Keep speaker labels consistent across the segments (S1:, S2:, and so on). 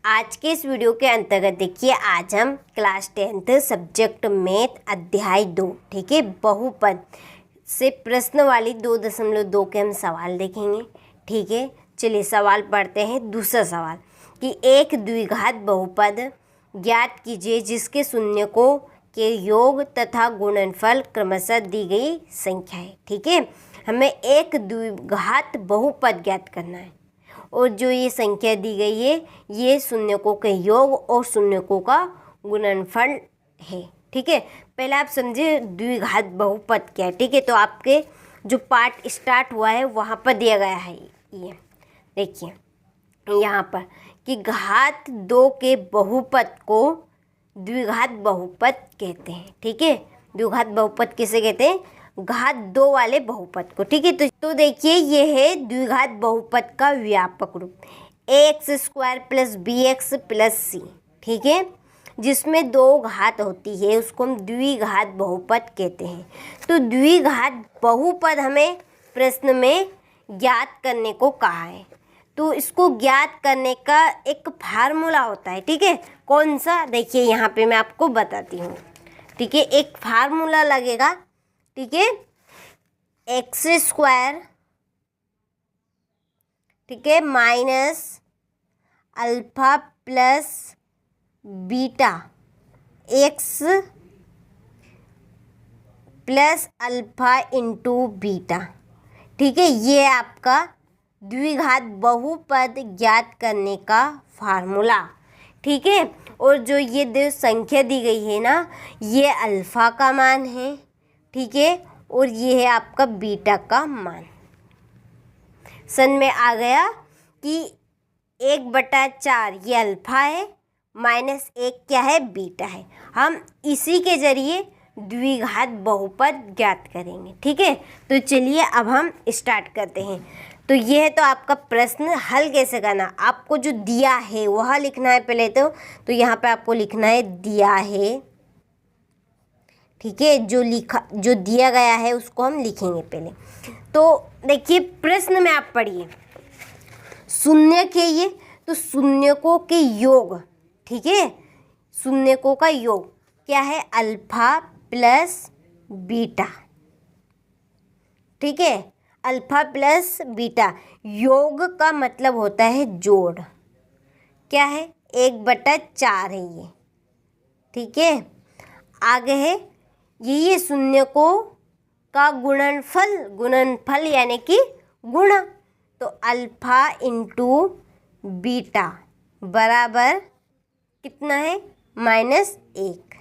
S1: आज के इस वीडियो के अंतर्गत देखिए, आज हम क्लास 10th सब्जेक्ट मैथ अध्याय 2 ठीक है, बहुपद से प्रश्न वाली 2.2 के हम सवाल देखेंगे। ठीक है, चलिए सवाल पढ़ते हैं। दूसरा सवाल कि एक द्विघात बहुपद ज्ञात कीजिए जिसके शून्यकों के योग तथा गुणनफल क्रमशः दी गई संख्या है। ठीक है, हमें एक द्विघात बहुपद ज्ञात करना है और जो ये संख्या दी गई है ये शून्यकों के योग और शून्यकों का गुणनफल है। ठीक है, पहले आप समझे द्विघात बहुपद क्या है। ठीक है, तो आपके जो पार्ट स्टार्ट हुआ है वहाँ पर दिया गया है। ये देखिए यहाँ पर कि घात 2 के बहुपद को द्विघात बहुपद कहते हैं। ठीक है, द्विघात बहुपद किसे कहते हैं? घात 2 वाले बहुपद को। ठीक है, तो देखिए ये है द्विघात बहुपद का व्यापक रूप ax² + bx + c। ठीक है, जिसमें 2 घात होती है उसको हम द्विघात बहुपद कहते हैं। तो द्विघात बहुपद हमें प्रश्न में ज्ञात करने को कहा है, तो इसको ज्ञात करने का एक फार्मूला होता है। ठीक है, कौन सा? देखिए यहाँ पे मैं आपको बताती हूँ। ठीक है, एक फार्मूला लगेगा। ठीक है, x², ठीक है, minus alpha plus beta x plus alpha into beta. ठीक है, ये आपका द्विघात बहुपद ज्ञात करने का फार्मूला। ठीक है, और जो ये दो संख्या दी गई है ना, ये अल्फ़ा का मान है। ठीक है, और ये है आपका बीटा का मान। समझ में आ गया कि 1/4 ये अल्फ़ा है, -1 क्या है? बीटा है। हम इसी के ज़रिए द्विघात बहुपद ज्ञात करेंगे। ठीक है, तो चलिए अब हम स्टार्ट करते हैं। तो ये है तो आपका प्रश्न हल कैसे करना, आपको जो दिया है वह लिखना है पहले। तो यहाँ पे आपको लिखना है दिया है। ठीक है, जो दिया गया है उसको हम लिखेंगे पहले। तो देखिए प्रश्न में आप पढ़िए, शून्य के ये तो शून्यकों के योग। ठीक है, शून्यकों का योग क्या है? Alpha plus beta. ठीक है, अल्फा प्लस बीटा, योग का मतलब होता है जोड़। क्या है? 1/4 है ये। ठीक है, आगे है ये शून्यकों का गुणनफल यानी कि गुणा। तो अल्फा इंटू बीटा बराबर कितना है? -1।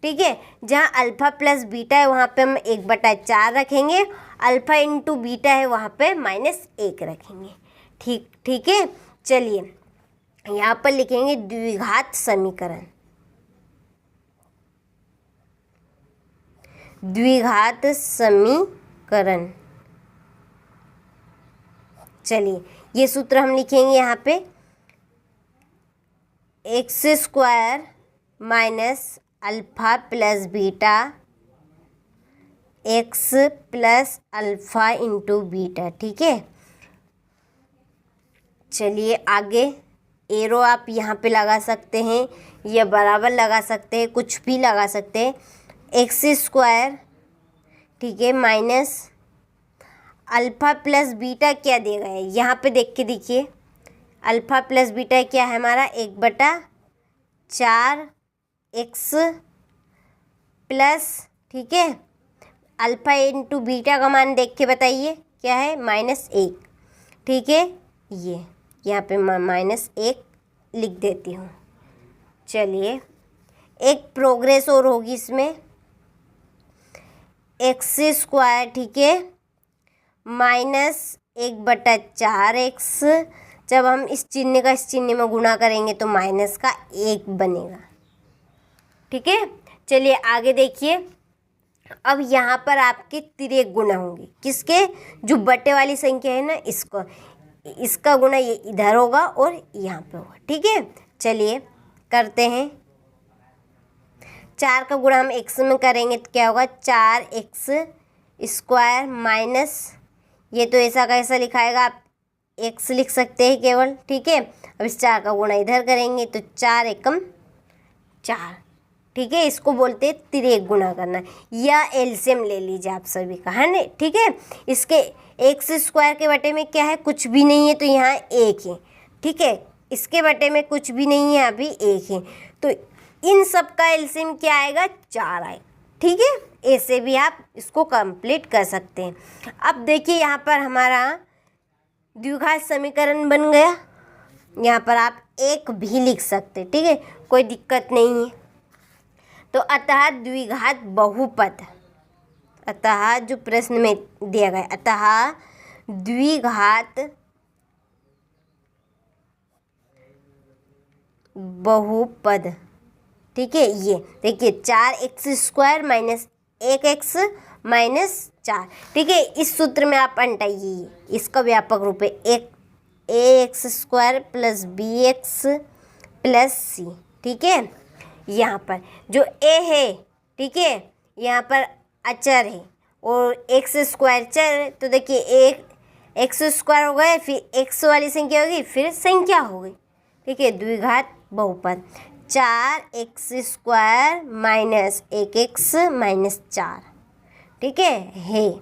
S1: ठीक है, जहाँ अल्फ़ा प्लस बीटा है वहाँ पे हम 1/4 रखेंगे, अल्फ़ा इंटू बीटा है वहाँ पे -1 रखेंगे। ठीक है, चलिए यहाँ पर लिखेंगे द्विघात समीकरण। द्विघात समीकरण, चलिए ये सूत्र हम लिखेंगे यहाँ पे, x² minus alpha plus beta x plus alpha into beta. ठीक है, चलिए आगे एरो आप यहाँ पे लगा सकते हैं या बराबर लगा सकते हैं, कुछ भी लगा सकते हैं। x², ठीक है, माइनस अल्फ़ा प्लस बीटा क्या दिया गया है यहाँ पे देख के देखिए, अल्फ़ा प्लस बीटा क्या है हमारा? 1/4 x प्लस, ठीक है, अल्फ़ा इंटू बीटा का मान देख के बताइए क्या है? -1। ठीक है, ये यहाँ पे -1 लिख देती हूँ। चलिए एक प्रोग्रेस और होगी इसमें, x², ठीक है, -1/4 x, जब हम इस चिन्ह का इस चिन्ह में गुणा करेंगे तो माइनस का 1 बनेगा। ठीक है, चलिए आगे देखिए। अब यहाँ पर आपके तिर्यक गुणा होंगे। किसके? जो बटे वाली संख्या है ना, इसका गुणा ये इधर होगा और यहाँ पे होगा। ठीक है, चलिए करते हैं। 4 का गुणा हम x में करेंगे तो क्या होगा? 4x² माइनस, ये तो ऐसा कैसा लिखाएगा आप x लिख सकते हैं केवल, ठीक है। अब इस 4 का गुणा इधर करेंगे तो 4 एकम 4, ठीक है। इसको बोलते हैं तिर्यक गुणा करना, या एलसीएम ले लीजिए आप सभी का, है ना, ठीक है। इसके एक्स स्क्वायर के बटे में क्या है, कुछ भी नहीं है, तो यहाँ 1 है, ठीक है। इसके बटे में कुछ भी नहीं है, अभी 1 है, तो इन सब का एलसीएम क्या आएगा, 4 आएगा, ठीक है। ऐसे भी आप इसको कंप्लीट कर सकते हैं। अब देखिए यहाँ पर हमारा द्विघात समीकरण बन गया। यहाँ पर आप 1 भी लिख सकते, ठीक है, कोई दिक्कत नहीं है। तो अतः द्विघात बहुपद, अतः जो प्रश्न में दिया गया, अतः द्विघात बहुपद, ठीक है। ये देखिए 4x² माइनस 1x माइनस 4, ठीक है। इस सूत्र में आप अंटाइए, इसका व्यापक रूप है ax² plus bx plus c, ठीक है। यहाँ पर जो a है, ठीक है, यहाँ पर अचर है और x² चर है, तो देखिए एक x² हो गए, फिर x वाली संख्या होगी, फिर संख्या होगी, ठीक है। द्विघात बहुपद 4x² माइनस 1x माइनस 4, ठीक है।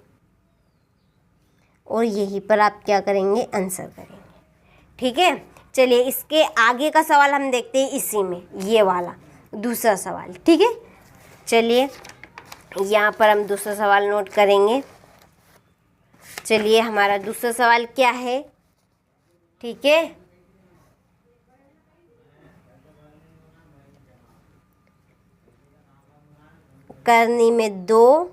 S1: और यहीं पर आप क्या करेंगे, आंसर करेंगे, ठीक है। चलिए इसके आगे का सवाल हम देखते हैं इसी में, ये वाला दूसरा सवाल, ठीक है। चलिए यहाँ पर हम दूसरा सवाल नोट करेंगे। चलिए हमारा दूसरा सवाल क्या है, ठीक है। करनी में 2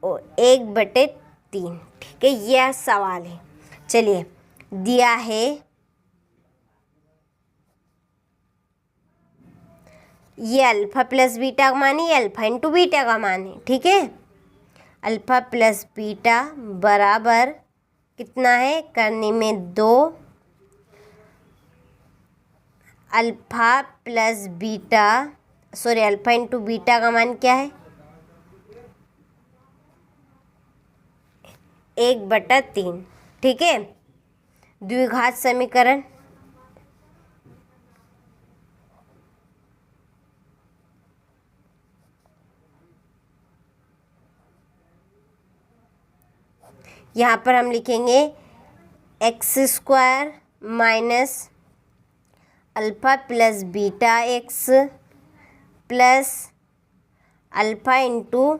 S1: और 1/3, ठीक है, यह सवाल है। चलिए दिया है ये अल्फा प्लस बीटा का मान है, ये अल्फा इंटू बीटा का मान है, ठीक है। अल्फा प्लस बीटा बराबर कितना है, करने में 2 alpha plus beta, sorry alpha into beta का मान क्या है, 1/3, ठीक है। द्विघात समीकरण, यहाँ पर हम लिखेंगे x² minus alpha plus beta x plus alpha into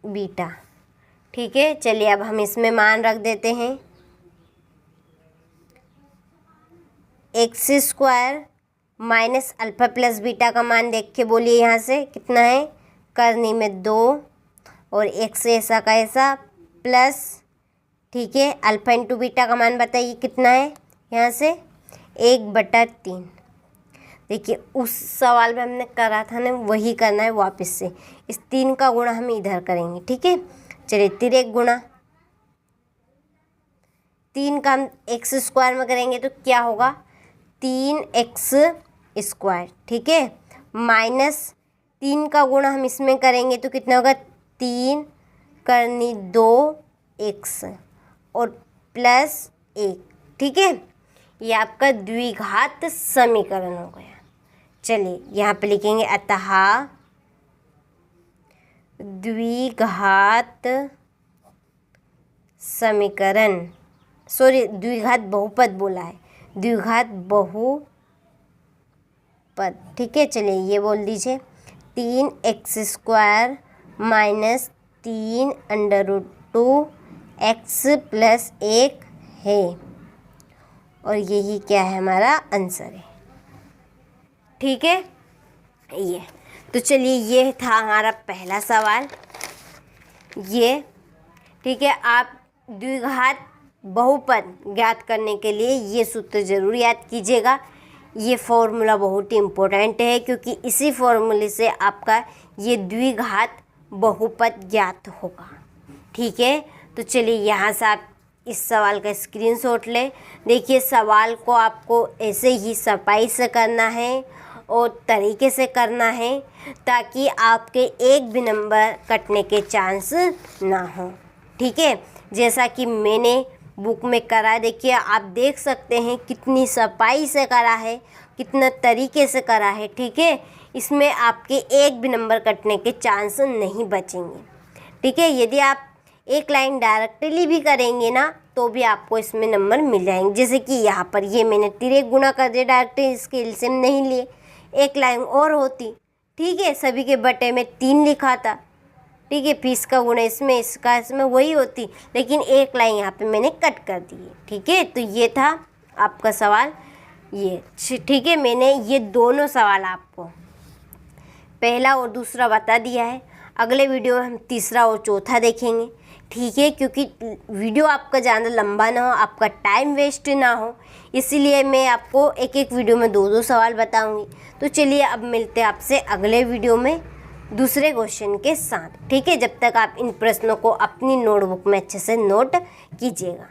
S1: beta, ठीक है। चलिए अब हम इसमें मान रख देते हैं, x² minus alpha plus beta का मान देख के बोलिए यहाँ से कितना है, करनी में 2 और x ऐसा का ऐसा प्लस, ठीक है, अल्फा इंटू बीटा का मान बताइए कितना है, यहाँ से 1/3। देखिए उस सवाल में हमने करा था ना, वही करना है वापस से। इस 3 का गुणा हम इधर करेंगे, ठीक है। चलिए तिर्यक गुणा, 3 का हम x² में करेंगे तो क्या होगा, 3x², ठीक है, माइनस 3 का गुणा हम इसमें करेंगे तो कितना होगा, 3 करनी 2x और प्लस 1, ठीक है। ये आपका द्विघात समीकरण हो गया। चलिए यहाँ पे लिखेंगे अतः द्विघात समीकरण, सॉरी द्विघात बहुपद बोला है, द्विघात बहुपद, ठीक है। चलिए ये बोल दीजिए 3x² माइनस 3√2x प्लस 1 है, और यही क्या है, हमारा आंसर है, ठीक है। ये तो चलिए ये था हमारा पहला सवाल, ये ठीक है। आप द्विघात बहुपद ज्ञात करने के लिए ये सूत्र ज़रूर याद कीजिएगा। ये फॉर्मूला बहुत ही इम्पोर्टेंट है, क्योंकि इसी फॉर्मूले से आपका ये द्विघात बहुपद ज्ञात होगा, ठीक है। तो चलिए यहाँ से आप इस सवाल का स्क्रीनशॉट लें। देखिए सवाल को आपको ऐसे ही सफाई से करना है और तरीके से करना है, ताकि आपके एक भी नंबर कटने के चांस ना हो, ठीक है। जैसा कि मैंने बुक में करा है। देखिए आप देख सकते हैं कितनी सफाई से करा है, कितना तरीके से करा है, ठीक है। इसमें आपके एक भी नंबर कटने के चांस नहीं बचेंगे, ठीक है। यदि आप एक लाइन डायरेक्टली भी करेंगे ना तो भी आपको इसमें नंबर मिल जाएंगे। जैसे कि यहाँ पर ये मैंने तिरक गुना कर दिया, डायरेक्टली इसके एलसीएम नहीं लिए, एक लाइन और होती, ठीक है। सभी के बटे में 3 लिखा था, ठीक है। फिर इसका गुना इसमें वही होती, लेकिन एक लाइन यहाँ पे मैंने कट कर दी है, ठीक है। तो ये था आपका सवाल ये, ठीक है। मैंने ये दोनों सवाल आपको पहला और दूसरा बता दिया है। अगले वीडियो में हम तीसरा और चौथा देखेंगे, ठीक है। क्योंकि वीडियो आपका ज़्यादा लंबा ना हो, आपका टाइम वेस्ट ना हो, इसीलिए मैं आपको एक एक वीडियो में 2-2 सवाल बताऊंगी। तो चलिए अब मिलते हैं आपसे अगले वीडियो में दूसरे क्वेश्चन के साथ, ठीक है। जब तक आप इन प्रश्नों को अपनी नोटबुक में अच्छे से नोट कीजिएगा।